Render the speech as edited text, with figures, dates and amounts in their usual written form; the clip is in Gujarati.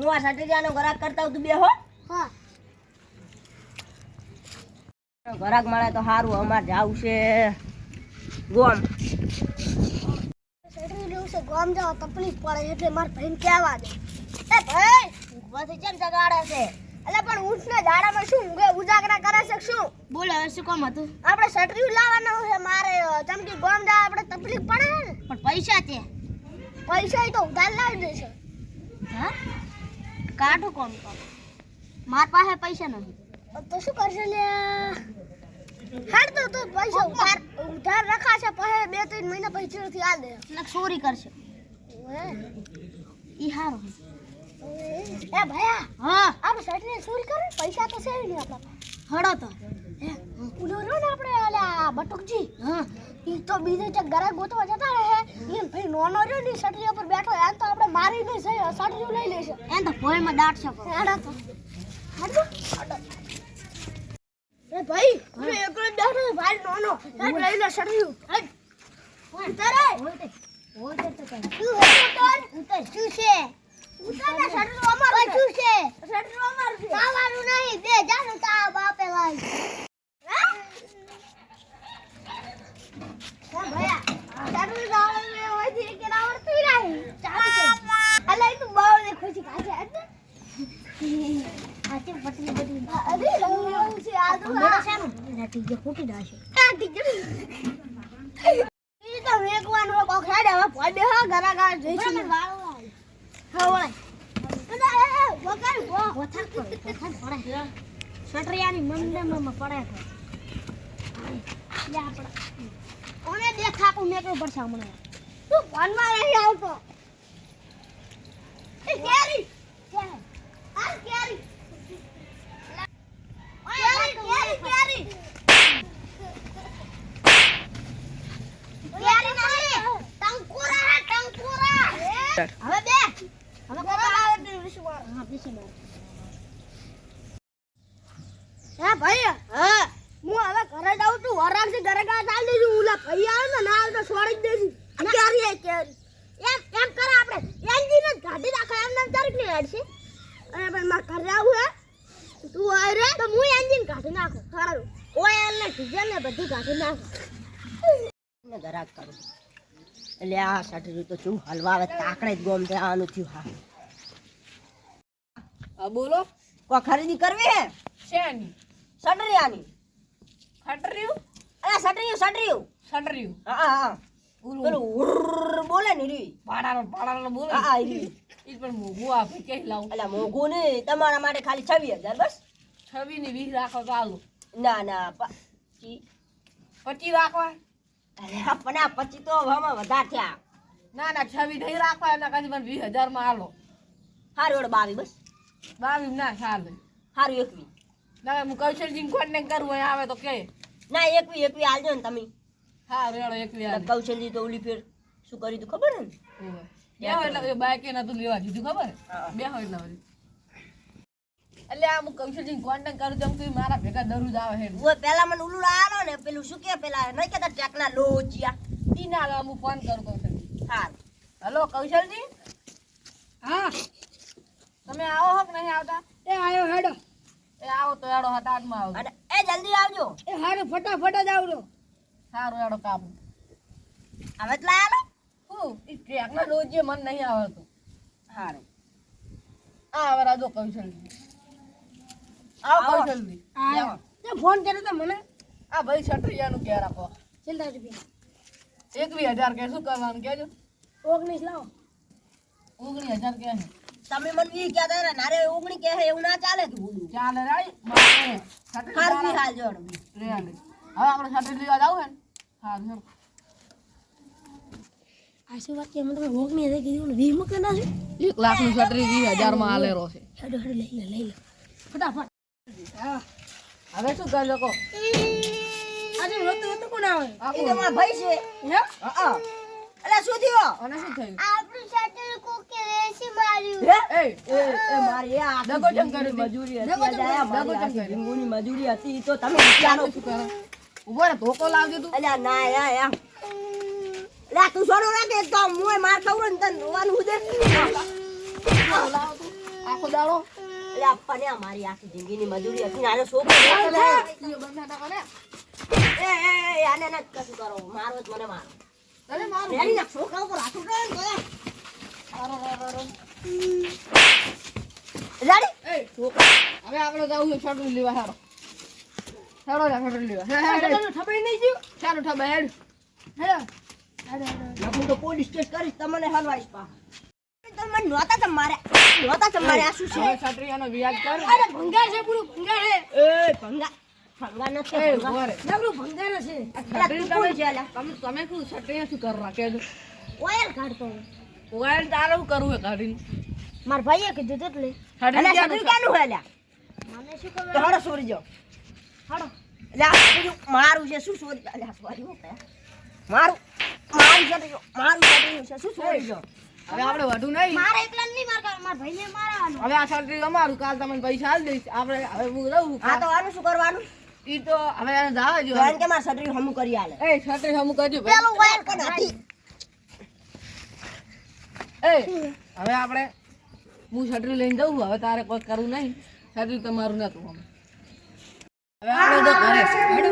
હું આ સટરિયાનો ગરાક કરતા હું તું બેહો. હા ગરાક મળે તો સારું. અમારે જાવું છે ગોમ. સટરી દિવસે ગામ જાવ તકલીફ પડે એટલે માર ભાઈને કહેવા દે. એ ભાઈ ઊંઘવાથી કેમ જગાડે છે? એટલે પણ ઊંટના ઝાડામાં શું ઊંઘે ઉજાગરા કરે છે શું? બોલ હવે શું કામ હતું? આપણે સટરી લાવવાનું છે મારે ચમકી ગામ જાવ આપણે તકલીફ પડે ને. પણ પૈસા તે પૈસા તો ઉધાર લાવી દેશે. હા કાઢું કોમ તો માર પાસે પૈસા નથી. તો શું કરશે લે? હાડ તો તું પૈસા ઉધાર રખાશે પછી 2-3 મહિના પછી ચીડથી આલ દે. એટલે ચોરી કરશે ઈ હારો. એ ભયા હા આપણે સટરી ચોરી કરે પૈસા તો છે નહીં આપણા હડો તો ઉડો રહ્યો ને આપણે ઓલા બટુકજી. હા ઈ તો બીજે ચક ઘરે ગોતવા જતા રહે. એમ ભાઈ નોનો રહ્યો ને સટરી ઉપર બેઠો એમ તો આપણે મારી નહીં છે સટરી લઈ લેશે. એમ તો ભોયમાં દાટ છે પણ. હેડા તો હાડો એ ભાઈ હું એકલો જ બેઠો છું ભાઈ નોનો હેડ લઈ લે સટરી. હેડ ઉતારે હોય તો કઈ તું ઉતાર ઉતાર શું છે? ઉતાર ને સટરી અમાર શું છે? સટરી અમાર છે. ખાવાનું નહીં દે જાનું તા બાપે લાઈ. હા ભયા સટરી લાવે મે ઓથી કે આવડતું નહીં. ચાલ અલે તું બાવ ને ખુશી કાજે એટલે આચે પટલી બધી અરે લઉં છે આ તો બેટા શાનું નાટી જે ફૂટી દાશે. ઈ તો વેકવાનો કોક હેડ હવે પડે હા ગરાગા જઈશું વાળો હા વળાય વગર વથાક પડે સટરિયાની મંદમાં પડે છે. લે આપણે કોને દેખાતું મેકવું પડશે હમણાં. તું ફોનમાં નહીં આવતો. એ કેરી આ કેરી કેરી કેરી કેરી કેરી નહીં ટંકુરા હે ટંકુરા. હવે બે હવે કોણ આવે તે વિશ્વાસ. હા પીસી માર. હે ભાઈ હા હું હવે ઘરે જાઉં છું. વરાગથી ઘરે ગા ચાલી દેજો. ઓલા ભાઈ આવે ને ના આવે તો છોડી જ દેજો. કેરી હે કેરી એમ એમ કરે આપણે એન્જિન જ કાઢી નાખે એમ નામ તારીખ ની હેડ છે. અને ભાઈ મારે ઘરે આવું હે તું આય રે તો હું એન્જિન કાઢી નાખું. સારું ઓઇલ ને ડીઝલ ને બધું કાઢી નાખું. ને ગરાક કરું એટલે આ સટરી તો શું હલવા આવે તાકડે જ ગોમ જવાનું થયું. હા બોલો કોઈ ખરીદી કરવી હે શેની સટરિયાની? ખટર્યું અરે સટરિયું સટર્યું હા હા પેલું ઉર્ર બોલે ને રી. પાડાનો બોલે હા હા રી. ઈ પણ મોઘું આપે કે લાવું અલા મોઘું નહીં તમારા માટે ખાલી 26,000 બસ. 26 ની 20 રાખો તો આલો ના ના 25 રાખવા અરે પણ આ 25 તો હવામાં વધારે થયા. ના 26 નહીં રાખવા એના કાજી મને 20,000 માં આલો. હારું એડ 22 બસ. 22 ના ચાલે. હારું 21. ના હું કૌશલજી કોન્ટેક્ટ કરું અહીં આવે તો કે ના 21 આલજો ને તમે. હા રેડો 21 આલે. કૌશલજી તો ઓલી ફેર શું કર્યું તું ખબર ને? બે હોય એટલે બાઈક એ નતું લેવા દીધું ખબર બે હોય એટલે વળી એટલે આ હું કૌશલજી કોન્ટેક્ટ કરું તેમ તું મારા ભેગા દરરોજ આવે હે ઓય પેલા મને ઉલું આલો ને પેલું શું કે પેલા નહીં કેતા ટેકના લોચિયા ઈ ના આવે હું ફોન કરું કૌશલજી. હા હેલો કૌશલજી હા તમે આવો હો કે નહીં આવતા? એ આયો હેડો. એ આવો તો એડો હટાટમાં આવો. અને એ જલ્દી આવજો. એ હારે ફટાફટ જ આવડો. સારું એડો કાપો. હવે જ લાયાલો. હું ઈ ટ્રેકના રોજ મન નહીં આવડતું. હારું આ હવે રાજો કૌશલજી આવો કૌશલજી આયો તે ફોન કર્યો તો મને આ ભાઈ છટરિયાનું ઘેર આપો. ચિંતા રૂપિયા 21,000 કે શું કરવાનું કેજો. 19 લાવો. 19,000 કે છે. તમે મને ઈ કહેતા હતા નારે 19 કહે એવું ના ચાલે તું બોલું. ચાલે રાઈ મારે હારું હાલ જોડ. લે લે હવે આપણે છટરી લેવા જાવ હે ને હા આ શું વાત કે મને તમે 19 કીધું ને 20 માં ના છે. 1 લાખ ની છટરી 20,000 માં આલેરો છે. હેડો હેડો લઈ લે ફટાફટ. હા હવે શું કરી શકો? આજે રોતો કોણ આવે? ઈ તો મારા ભાઈ છે. હે હા અલા શું થયો? અને શું થયું? આપણું શટલ કોકે રેસી માર્યું. હે એ એ મારી આ દગો ચમ કરી હતી? મજૂરી હતી. દગો ચમ આજે આ કરી? દગો મારી ચમ આખી કરી? ઢીંગુની મજૂરી હતી ઈ તો તમે વિચારો. શું કરે? ઉભો રે ધોકો લાવજે તું. અલ્યા ના યા લે તું છોડો રાખે તો મુએ માર ખવરો ને તને રોવાનું હું દે. લાવ તું. આખો દાડો એટલે આપને અમારી આખી જિંદગીની મજૂરી હતી ને આનો છોકરો બેઠો ને. ઈ બંધ ના કરે એ આને ના કશું કરો મારો જ મને મારો તને મારું રેડી ના છોકરા ઉપર હાથ ઉઠાવે ને તો રેડી એ છોકરા હવે આપણે જાવું છે શર્ટ લેવા હારો હેડો જા શર્ટ લેવા હે ખબર નહીં ગયું ચાલો ઠબે હેડ હેડો હું તો પોલીસ કેસ કરીશ તમને હલવાઈશ પા તમે નહોતા તમારે આ શું છે હવે છત્રીયાનો વ્યાજ કર અરે ભંગાર છે પૂરું ભંગાર છે એ ભંગા નથી એ ભંગા. ઘરે નબળું ભંગાર છે અલા, તું કોણ છે અલા? તમે શું છત્રીયા શું કરવા કે ઓયલ કાઢતો હું. ઓયલ તારે શું કરવું હે કાઢીને મારા ભાઈએ કીધું તું એટલે અલા, છત્રી ક્યાંનું હે અલા? મને શું તો ખબર હળો છોડી જાઓ. હાડો અલા, આ બધું મારું છે શું છોડી અલા, sorry હો ભયા. મારું છત્રી છે શું છોડી જાઓ? હવે આપણે વધુ નહીં મારે એકલા નહીં મારા ભાઈને મારવાનું હવે આ છત્રી અમારું કાલ તમને પૈસા આલી દઈશ આપણે હવે હું રહું આ તો આનું શું કરવાનું ઈ તો હવે એને જાવા તો જો એને કે મારે છત્રી હમું કરી આલે એ છત્રી હમું કરજો ભાઈ. પેલું વાયર કોણ હતી એ હવે આપણે હું છત્રી લઈને જઉં હવે તારે કોઈ કરવું નહીં છત્રી તમારું નતું હવે આપણે તો ઘરે હેડો.